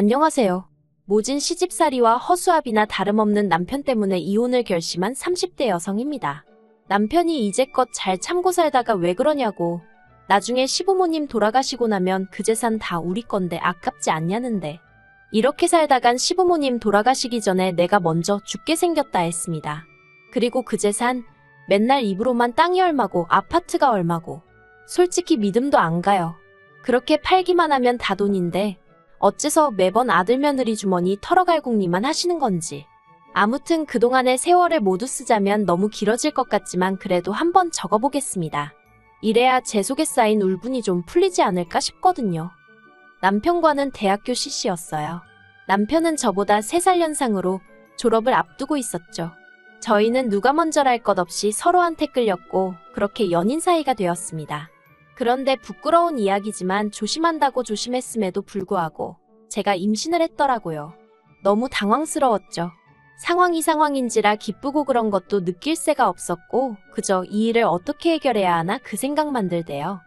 안녕하세요. 모진 시집살이와 허수아비나 다름없는 남편 때문에 이혼을 결심한 30대 여성입니다. 남편이 이제껏 잘 참고 살다가 왜 그러냐고. 나중에 시부모님 돌아가시고 나면 그 재산 다 우리 건데 아깝지 않냐는데. 이렇게 살다간 시부모님 돌아가시기 전에 내가 먼저 죽게 생겼다 했습니다. 그리고 그 재산 맨날 입으로만 땅이 얼마고 아파트가 얼마고. 솔직히 믿음도 안 가요. 그렇게 팔기만 하면 다 돈인데 어째서 매번 아들 며느리 주머니 털어갈궁리만 하시는 건지. 아무튼 그동안의 세월을 모두 쓰자면 너무 길어질 것 같지만 그래도 한번 적어보겠습니다. 이래야 제 속에 쌓인 울분이 좀 풀리지 않을까 싶거든요. 남편과는 대학교 CC였어요. 남편은 저보다 3살 연상으로 졸업을 앞두고 있었죠. 저희는 누가 먼저랄 것 없이 서로한테 끌렸고 그렇게 연인 사이가 되었습니다. 그런데 부끄러운 이야기지만 조심한다고 조심했음에도 불구하고 제가 임신을 했더라고요. 너무 당황스러웠죠. 상황이 상황인지라 기쁘고 그런 것도 느낄 새가 없었고 그저 이 일을 어떻게 해결해야 하나 그 생각만 들대요.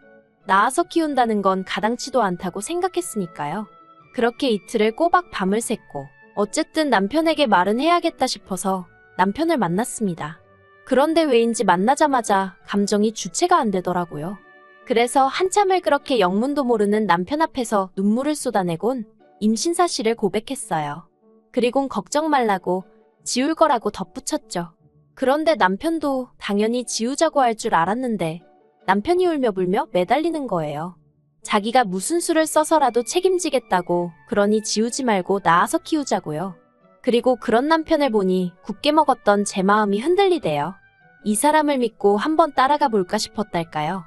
낳아서 키운다는 건 가당치도 않다고 생각했으니까요. 그렇게 이틀을 꼬박 밤을 샜고 어쨌든 남편에게 말은 해야겠다 싶어서 남편을 만났습니다. 그런데 왜인지 만나자마자 감정이 주체가 안 되더라고요. 그래서 한참을 그렇게 영문도 모르는 남편 앞에서 눈물을 쏟아내곤 임신 사실을 고백했어요. 그리곤 걱정 말라고 지울 거라고 덧붙였죠. 그런데 남편도 당연히 지우자고 할 줄 알았는데 남편이 울며 불며 매달리는 거예요. 자기가 무슨 수를 써서라도 책임지겠다고 그러니 지우지 말고 낳아서 키우자고요. 그리고 그런 남편을 보니 굳게 먹었던 제 마음이 흔들리대요. 이 사람을 믿고 한번 따라가 볼까 싶었달까요.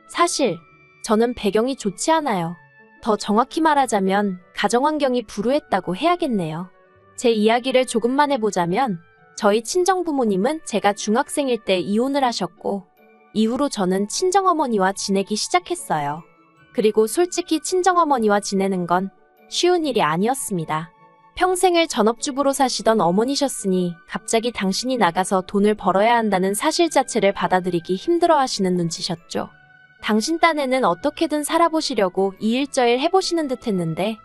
사실 저는 배경이 좋지 않아요. 더 정확히 말하자면 가정환경이 불우했다고 해야겠네요. 제 이야기를 조금만 해보자면 저희 친정부모님은 제가 중학생일 때 이혼을 하셨고 이후로 저는 친정어머니와 지내기 시작했어요. 그리고 솔직히 친정어머니와 지내는 건 쉬운 일이 아니었습니다. 평생을 전업주부로 사시던 어머니셨으니 갑자기 당신이 나가서 돈을 벌어야 한다는 사실 자체를 받아들이기 힘들어 하시는 눈치셨죠. 당신 딴에는 어떻게든 살아보시려고 이일저일 해보시는 듯 했는데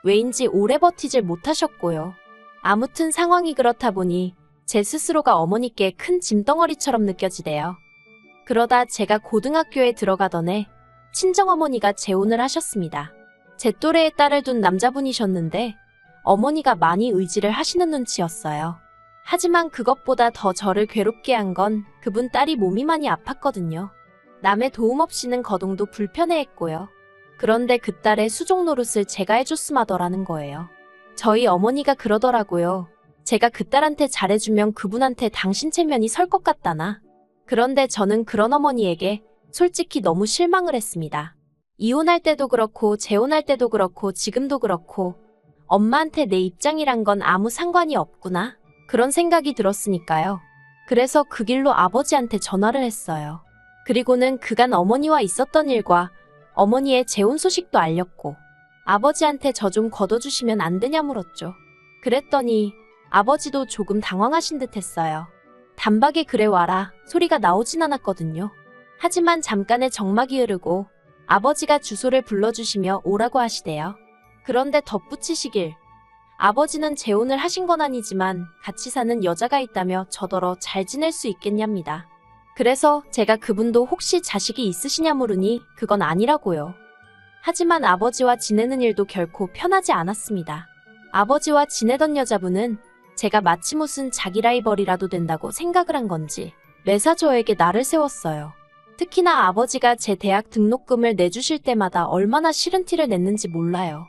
왜인지 오래 버티질 못하셨고요. 아무튼 상황이 그렇다 보니 제 스스로가 어머니께 큰 짐덩어리처럼 느껴지대요. 그러다 제가 고등학교에 들어가던 해 친정어머니가 재혼을 하셨습니다. 제 또래의 딸을 둔 남자분이셨는데 어머니가 많이 의지를 하시는 눈치였어요. 하지만 그것보다 더 저를 괴롭게 한 건 그분 딸이 몸이 많이 아팠거든요. 남의 도움 없이는 거동도 불편해했고요. 그런데 그 딸의 수족 노릇을 제가 해줬음하더라는 거예요. 저희 어머니가 그러더라고요. 제가 그 딸한테 잘해주면 그분한테 당신 체면이 설 것 같다나. 그런데 저는 그런 어머니에게 솔직히 너무 실망을 했습니다. 이혼할 때도 그렇고 재혼할 때도 그렇고 지금도 그렇고 엄마한테 내 입장이란 건 아무 상관이 없구나. 그런 생각이 들었으니까요. 그래서 그 길로 아버지한테 전화를 했어요. 그리고는 그간 어머니와 있었던 일과 어머니의 재혼 소식도 알렸고 아버지한테 저 좀 걷어주시면 안 되냐 물었죠. 그랬더니 아버지도 조금 당황하신 듯 했어요. 단박에 그래 와라 소리가 나오진 않았거든요. 하지만 잠깐의 정막이 흐르고 아버지가 주소를 불러주시며 오라고 하시대요. 그런데 덧붙이시길 아버지는 재혼을 하신 건 아니지만 같이 사는 여자가 있다며 저더러 잘 지낼 수 있겠냐입니다. 그래서 제가 그분도 혹시 자식이 있으시냐 물으니 그건 아니라고요. 하지만 아버지와 지내는 일도 결코 편하지 않았습니다. 아버지와 지내던 여자분은 제가 마치 무슨 자기 라이벌이라도 된다고 생각을 한 건지 매사 저에게 날을 세웠어요. 특히나 아버지가 제 대학 등록금을 내주실 때마다 얼마나 싫은 티를 냈는지 몰라요.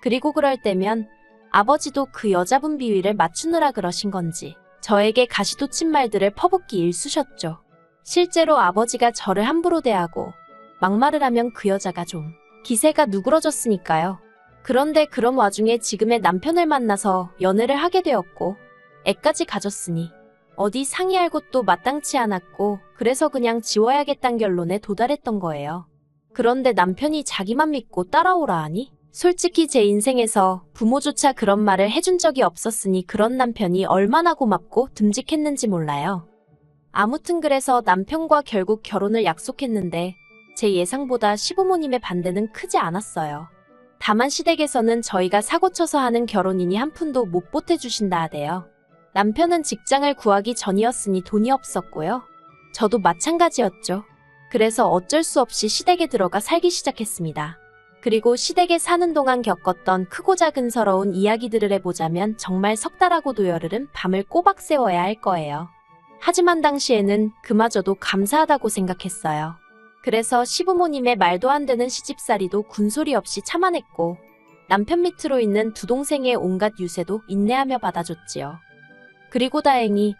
그리고 그럴 때면 아버지도 그 여자분 비위를 맞추느라 그러신 건지 저에게 가시돋친 말들을 퍼붓기 일쑤셨죠. 실제로 아버지가 저를 함부로 대하고 막말을 하면 그 여자가 좀 기세가 누그러졌으니까요. 그런데 그런 와중에 지금의 남편을 만나서 연애를 하게 되었고 애까지 가졌으니 어디 상의할 곳도 마땅치 않았고 그래서 그냥 지워야겠다는 결론에 도달했던 거예요. 그런데 남편이 자기만 믿고 따라오라 하니 솔직히 제 인생에서 부모조차 그런 말을 해준 적이 없었으니 그런 남편이 얼마나 고맙고 듬직했는지 몰라요. 아무튼 그래서 남편과 결국 결혼을 약속했는데 제 예상보다 시부모님의 반대는 크지 않았어요. 다만 시댁에서는 저희가 사고쳐서 하는 결혼이니 한 푼도 못 보태주신다 하대요. 남편은 직장을 구하기 전이었으니 돈이 없었고요. 저도 마찬가지였죠. 그래서 어쩔 수 없이 시댁에 들어가 살기 시작했습니다. 그리고 시댁에 사는 동안 겪었던 크고 작은 서러운 이야기들을 해보자면 정말 석 달하고도 열흘은 밤을 꼬박 새워야 할 거예요. 하지만 당시에는 그마저도 감사하다고 생각했어요. 그래서 시부모님의 말도 안 되는 시집살이도 군소리 없이 참아냈고 남편 밑으로 있는 두 동생의 온갖 유세도 인내하며 받아줬지요. 그리고 다행히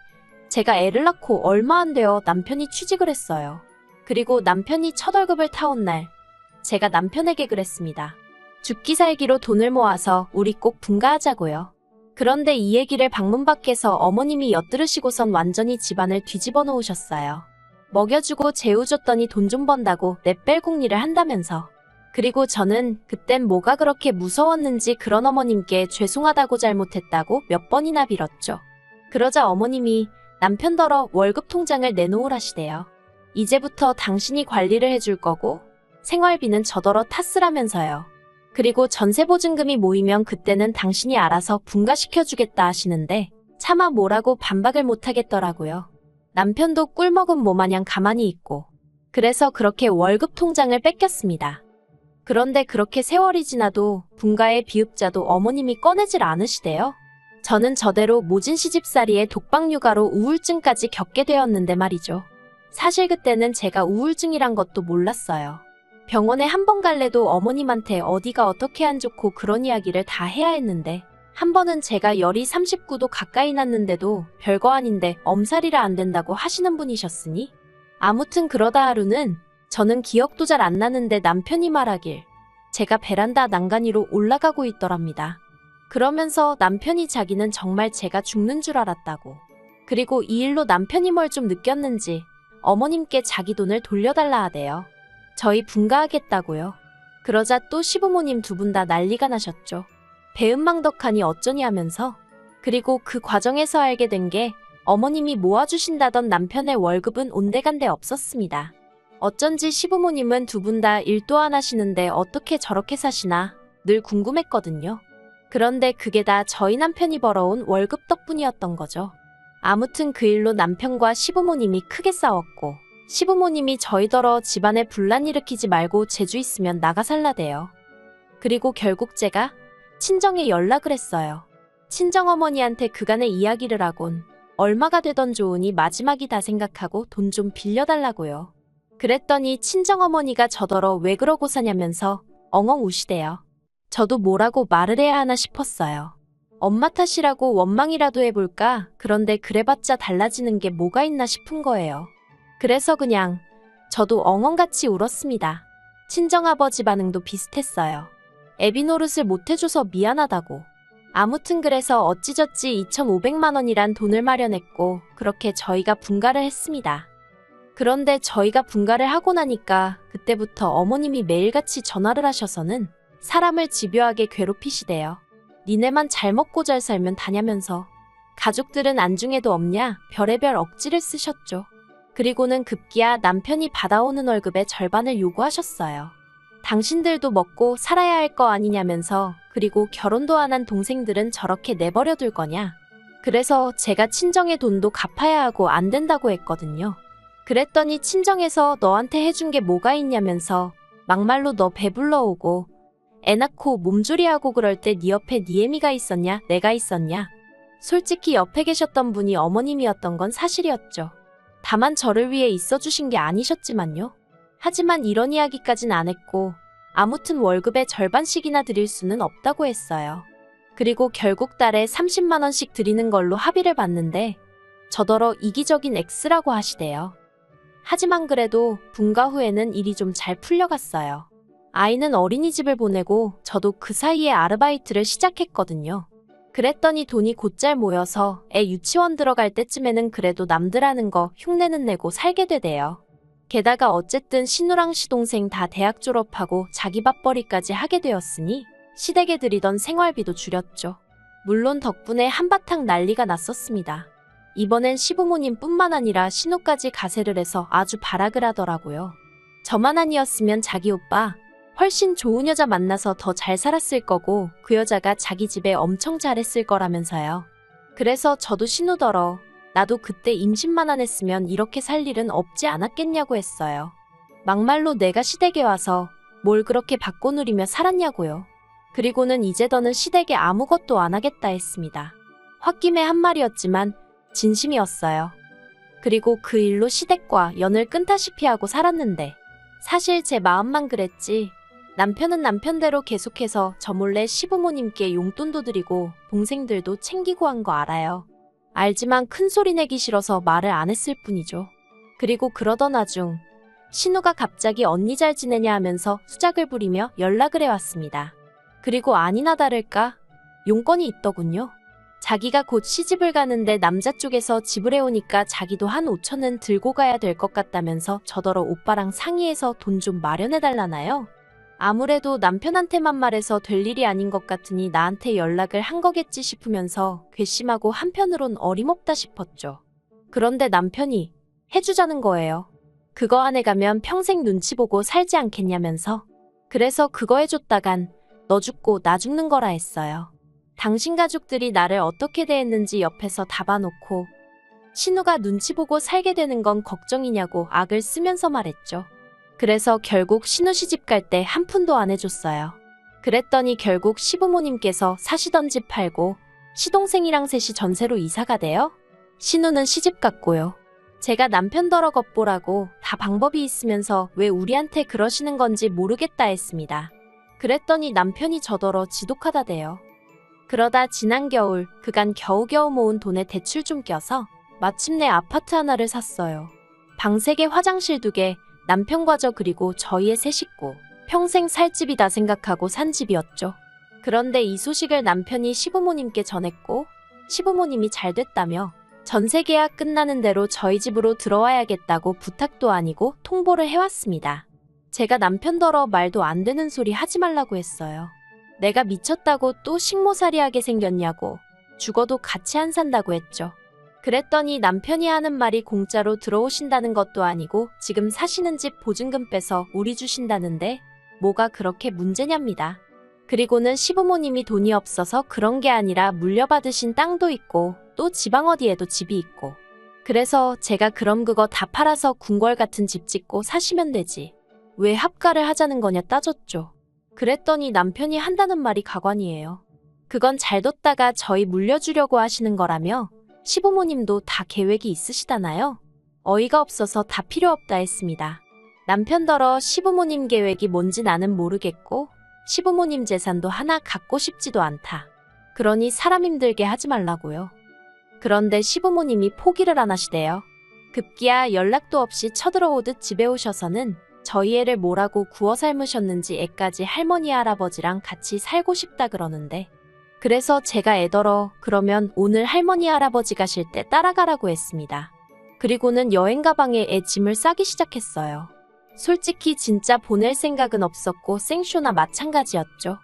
제가 애를 낳고 얼마 안 되어 남편이 취직을 했어요. 그리고 남편이 첫 월급을 타온 날 제가 남편에게 그랬습니다. 죽기 살기로 돈을 모아서 우리 꼭 분가하자고요. 그런데 이 얘기를 방문 밖에서 어머님이 엿들으시고선 완전히 집안을 뒤집어 놓으셨어요. 먹여주고 재워줬더니 돈 좀 번다고 내뺄공리를 한다면서. 그리고 저는 그땐 뭐가 그렇게 무서웠는지 그런 어머님께 죄송하다고 잘못했다고 몇 번이나 빌었죠. 그러자 어머님이 남편더러 월급 통장을 내놓으라시대요. 이제부터 당신이 관리를 해줄 거고 생활비는 저더러 탓쓰라면서요. 그리고 전세보증금이 모이면 그때는 당신이 알아서 분가시켜주겠다 하시는데 차마 뭐라고 반박을 못하겠더라고요. 남편도 꿀먹은 모마냥 가만히 있고 그래서 그렇게 월급 통장을 뺏겼습니다. 그런데 그렇게 세월이 지나도 분가의 비읍자도 어머님이 꺼내질 않으시대요. 저는 저대로 모진 시집살이에 독박육아로 우울증까지 겪게 되었는데 말이죠. 사실 그때는 제가 우울증이란 것도 몰랐어요. 병원에 한 번 갈래도 어머님한테 어디가 어떻게 안 좋고 그런 이야기를 다 해야 했는데 한 번은 제가 열이 39도 가까이 났는데도 별거 아닌데 엄살이라 안 된다고 하시는 분이셨으니 아무튼 그러다 하루는 저는 기억도 잘 안 나는데 남편이 말하길 제가 베란다 난간 위로 올라가고 있더랍니다. 그러면서 남편이 자기는 정말 제가 죽는 줄 알았다고. 그리고 이 일로 남편이 뭘 좀 느꼈는지 어머님께 자기 돈을 돌려달라 하대요. 저희 분가하겠다고요. 그러자 또 시부모님 두 분 다 난리가 나셨죠. 배은망덕하니 어쩌니 하면서. 그리고 그 과정에서 알게 된 게 어머님이 모아주신다던 남편의 월급은 온데간데 없었습니다. 어쩐지 시부모님은 두 분 다 일도 안 하시는데 어떻게 저렇게 사시나 늘 궁금했거든요. 그런데 그게 다 저희 남편이 벌어온 월급 덕분이었던 거죠. 아무튼 그 일로 남편과 시부모님이 크게 싸웠고 시부모님이 저희더러 집안에 분란 일으키지 말고 제주 있으면 나가 살라대요. 그리고 결국 제가 친정에 연락을 했어요. 친정어머니한테 그간의 이야기를 하곤 얼마가 되던 좋으니 마지막이다 생각하고 돈 좀 빌려달라고요. 그랬더니 친정어머니가 저더러 왜 그러고 사냐면서 엉엉 우시대요. 저도 뭐라고 말을 해야 하나 싶었어요. 엄마 탓이라고 원망이라도 해볼까? 그런데 그래봤자 달라지는 게 뭐가 있나 싶은 거예요. 그래서 그냥 저도 엉엉같이 울었습니다. 친정아버지 반응도 비슷했어요. 애비 노릇을 못해줘서 미안하다고. 아무튼 그래서 어찌저찌 2,500만 원이란 돈을 마련했고 그렇게 저희가 분가를 했습니다. 그런데 저희가 분가를 하고 나니까 그때부터 어머님이 매일같이 전화를 하셔서는 사람을 집요하게 괴롭히시대요. 니네만 잘 먹고 잘 살면 다냐면서. 가족들은 안중에도 없냐 별의별 억지를 쓰셨죠. 그리고는 급기야 남편이 받아오는 월급의 절반을 요구하셨어요. 당신들도 먹고 살아야 할 거 아니냐면서. 그리고 결혼도 안 한 동생들은 저렇게 내버려 둘 거냐. 그래서 제가 친정의 돈도 갚아야 하고 안 된다고 했거든요. 그랬더니 친정에서 너한테 해준 게 뭐가 있냐면서 막말로 너 배불러 오고 애 낳고 몸조리하고 그럴 때 네 옆에 네 애미가 있었냐 내가 있었냐. 솔직히 옆에 계셨던 분이 어머님이었던 건 사실이었죠. 다만 저를 위해 있어주신 게 아니셨지만요. 하지만 이런 이야기까진 안 했고 아무튼 월급의 절반씩이나 드릴 수는 없다고 했어요. 그리고 결국 달에 30만 원씩 드리는 걸로 합의를 봤는데 저더러 이기적인 X라고 하시대요. 하지만 그래도 분가 후에는 일이 좀 잘 풀려갔어요. 아이는 어린이집을 보내고 저도 그 사이에 아르바이트를 시작했거든요. 그랬더니 돈이 곧잘 모여서 애 유치원 들어갈 때쯤에는 그래도 남들 하는 거 흉내는 내고 살게 되대요. 게다가 어쨌든 신우랑 시동생 다 대학 졸업하고 자기 밥벌이까지 하게 되었으니 시댁에 들이던 생활비도 줄였죠. 물론 덕분에 한바탕 난리가 났었습니다. 이번엔 시부모님뿐만 아니라 신우까지 가세를 해서 아주 발악을 하더라고요. 저만 아니었으면 자기 오빠 훨씬 좋은 여자 만나서 더 잘 살았을 거고 그 여자가 자기 집에 엄청 잘했을 거라면서요. 그래서 저도 신우더러 나도 그때 임신만 안 했으면 이렇게 살 일은 없지 않았겠냐고 했어요. 막말로 내가 시댁에 와서 뭘 그렇게 받고 누리며 살았냐고요. 그리고는 이제 더는 시댁에 아무것도 안 하겠다 했습니다. 홧김에 한 말이었지만 진심이었어요. 그리고 그 일로 시댁과 연을 끊다시피 하고 살았는데 사실 제 마음만 그랬지 남편은 남편대로 계속해서 저 몰래 시부모님께 용돈도 드리고 동생들도 챙기고 한 거 알아요. 알지만 큰 소리 내기 싫어서 말을 안 했을 뿐이죠. 그리고 그러던 와중 신우가 갑자기 언니 잘 지내냐 하면서 수작을 부리며 연락을 해왔습니다. 그리고 아니나 다를까 용건이 있더군요. 자기가 곧 시집을 가는데 남자 쪽에서 지불해오니까 자기도 한 5천은 들고 가야 될 것 같다면서 저더러 오빠랑 상의해서 돈 좀 마련해달라나요? 아무래도 남편한테만 말해서 될 일이 아닌 것 같으니 나한테 연락을 한 거겠지 싶으면서 괘씸하고 한편으론 어림없다 싶었죠. 그런데 남편이 해주자는 거예요. 그거 안에 가면 평생 눈치 보고 살지 않겠냐면서. 그래서 그거 해줬다간 너 죽고 나 죽는 거라 했어요. 당신 가족들이 나를 어떻게 대했는지 옆에서 다 봐놓고 신우가 눈치 보고 살게 되는 건 걱정이냐고 악을 쓰면서 말했죠. 그래서 결국 신우 시집 갈 때 한 푼도 안 해줬어요. 그랬더니 결국 시부모님께서 사시던 집 팔고 시동생이랑 셋이 전세로 이사가 돼요. 신우는 시집 갔고요. 제가 남편더러 겉보라고 다 방법이 있으면서 왜 우리한테 그러시는 건지 모르겠다 했습니다. 그랬더니 남편이 저더러 지독하다대요. 그러다 지난 겨울 그간 겨우겨우 모은 돈에 대출 좀 껴서 마침내 아파트 하나를 샀어요. 방 3개, 화장실 2개, 남편과 저 그리고 저희의 3 식구. 평생 살 집이다 생각하고 산 집이었죠. 그런데 이 소식을 남편이 시부모님께 전했고 시부모님이 잘 됐다며 전세 계약 끝나는 대로 저희 집으로 들어와야겠다고 부탁도 아니고 통보를 해왔습니다. 제가 남편더러 말도 안 되는 소리 하지 말라고 했어요. 내가 미쳤다고 또 식모살이하게 생겼냐고 죽어도 같이 안 산다고 했죠. 그랬더니 남편이 하는 말이 공짜로 들어오신다는 것도 아니고 지금 사시는 집 보증금 빼서 우리 주신다는데 뭐가 그렇게 문제냐입니다. 그리고는 시부모님이 돈이 없어서 그런 게 아니라 물려받으신 땅도 있고 또 지방 어디에도 집이 있고 그래서 제가 그럼 그거 다 팔아서 궁궐 같은 집 짓고 사시면 되지. 왜 합가를 하자는 거냐 따졌죠. 그랬더니 남편이 한다는 말이 가관이에요. 그건 잘 뒀다가 저희 물려주려고 하시는 거라며 시부모님도 다 계획이 있으시다나요? 어이가 없어서 다 필요 없다 했습니다. 남편더러 시부모님 계획이 뭔지 나는 모르겠고 시부모님 재산도 하나 갖고 싶지도 않다. 그러니 사람 힘들게 하지 말라고요. 그런데 시부모님이 포기를 안 하시대요. 급기야 연락도 없이 쳐들어오듯 집에 오셔서는 저희 애를 뭐라고 구워 삶으셨는지 애까지 할머니 할아버지랑 같이 살고 싶다 그러는데 그래서 제가 애더러 그러면 오늘 할머니 할아버지 가실 때 따라가라고 했습니다. 그리고는 여행 가방에 애 짐을 싸기 시작했어요. 솔직히 진짜 보낼 생각은 없었고 생쇼나 마찬가지였죠.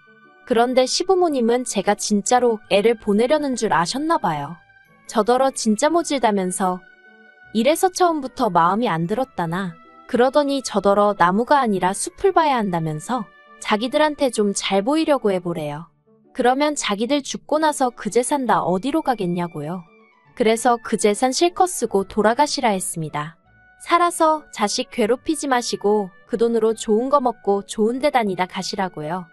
그런데 시부모님은 제가 진짜로 애를 보내려는 줄 아셨나 봐요. 저더러 진짜 모질다면서 이래서 처음부터 마음이 안 들었다나 그러더니 저더러 나무가 아니라 숲을 봐야 한다면서 자기들한테 좀 잘 보이려고 해보래요. 그러면 자기들 죽고 나서 그 재산 다 어디로 가겠냐고요. 그래서 그 재산 실컷 쓰고 돌아가시라 했습니다. 살아서 자식 괴롭히지 마시고 그 돈으로 좋은 거 먹고 좋은 데 다니다 가시라고요.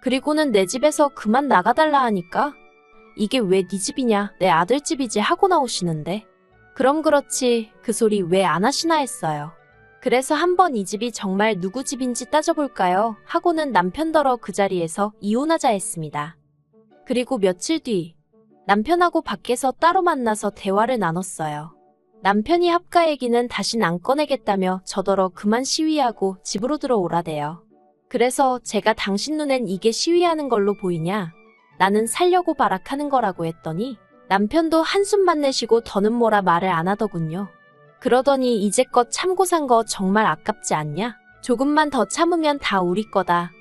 그리고는 내 집에서 그만 나가달라 하니까 이게 왜 네 집이냐 내 아들 집이지 하고 나오시는데 그럼 그렇지 그 소리 왜 안 하시나 했어요. 그래서 한번 이 집이 정말 누구 집인지 따져볼까요? 하고는 남편더러 그 자리에서 이혼하자 했습니다. 그리고 며칠 뒤 남편하고 밖에서 따로 만나서 대화를 나눴어요. 남편이 합가 얘기는 다신 안 꺼내겠다며 저더러 그만 시위하고 집으로 들어오라대요. 그래서 제가 당신 눈엔 이게 시위하는 걸로 보이냐? 나는 살려고 발악하는 거라고 했더니 남편도 한숨만 내쉬고 더는 뭐라 말을 안 하더군요. 그러더니 이제껏 참고 산 거 정말 아깝지 않냐? 조금만 더 참으면 다 우리 거다.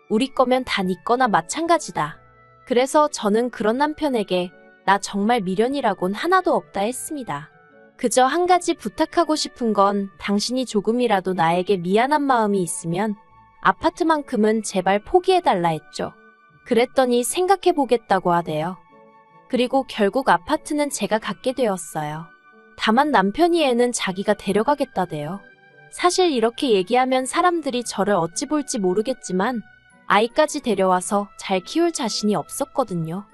우리 거면 다 네 거나 마찬가지다. 그래서 저는 그런 남편에게 나 정말 미련이라곤 하나도 없다 했습니다. 그저 한 가지 부탁하고 싶은 건 당신이 조금이라도 나에게 미안한 마음이 있으면 아파트만큼은 제발 포기해달라 했죠. 그랬더니 생각해보겠다고 하대요. 그리고 결국 아파트는 제가 갖게 되었어요. 다만 남편이 애는 자기가 데려가겠다대요. 사실 이렇게 얘기하면 사람들이 저를 어찌 볼지 모르겠지만 아이까지 데려와서 잘 키울 자신이 없었거든요.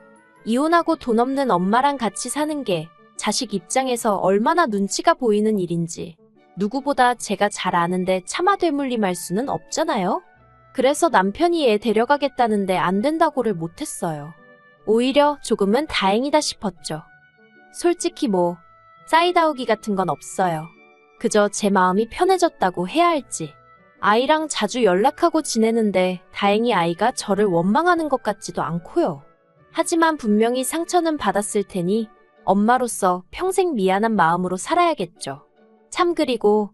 이혼하고 돈 없는 엄마랑 같이 사는 게 자식 입장에서 얼마나 눈치가 보이는 일인지 누구보다 제가 잘 아는데 차마 되물림할 수는 없잖아요. 그래서 남편이 애 데려가겠다는데 안 된다고를 못했어요. 오히려 조금은 다행이다 싶었죠. 솔직히 사이다우기 같은 건 없어요. 그저 제 마음이 편해졌다고 해야 할지. 아이랑 자주 연락하고 지내는데 다행히 아이가 저를 원망하는 것 같지도 않고요. 하지만 분명히 상처는 받았을 테니 엄마로서 평생 미안한 마음으로 살아야겠죠. 참 그리고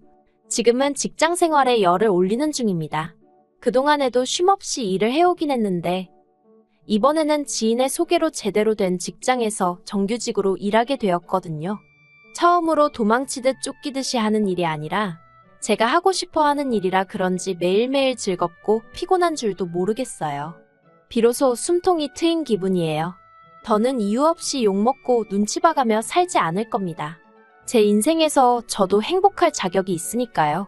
지금은 직장 생활에 열을 올리는 중입니다. 그동안에도 쉼없이 일을 해오긴 했는데 이번에는 지인의 소개로 제대로 된 직장에서 정규직으로 일하게 되었거든요. 처음으로 도망치듯 쫓기듯이 하는 일이 아니라 제가 하고 싶어 하는 일이라 그런지 매일매일 즐겁고 피곤한 줄도 모르겠어요. 비로소 숨통이 트인 기분이에요. 더는 이유 없이 욕먹고 눈치 봐가며 살지 않을 겁니다. 제 인생에서 저도 행복할 자격이 있으니까요.